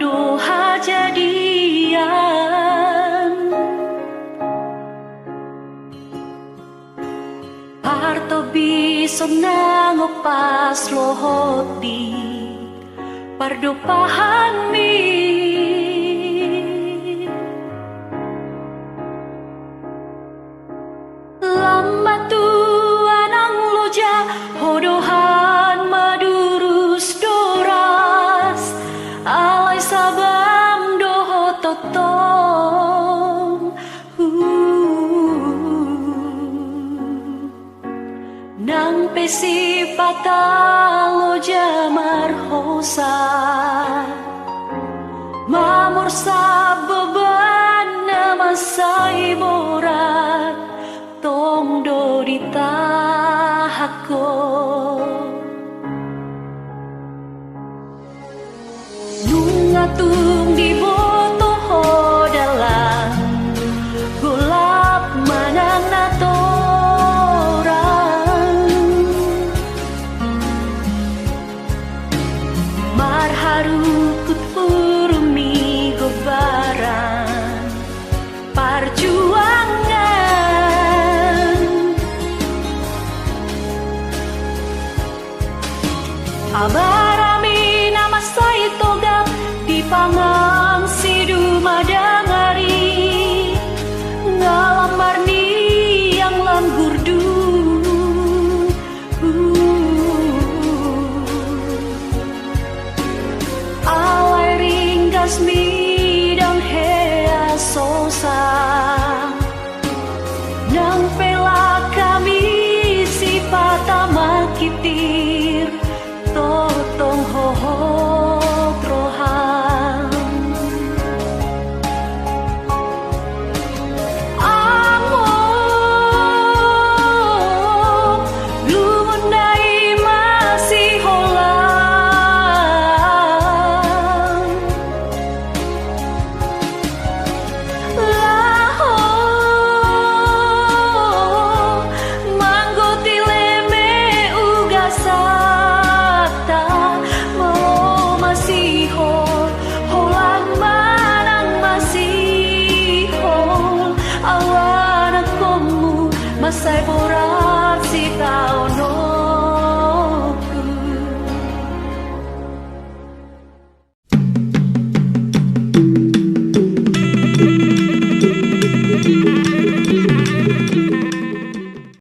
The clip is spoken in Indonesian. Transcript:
doha jadian Parto biso nangok pas lohot di pardopahan mi lama tuan ang loja hodohan madurus doras alay sabam doho totong nang pesi patalo jamar hosa mamor sa beban nama say borat tong do ditahako nung atung di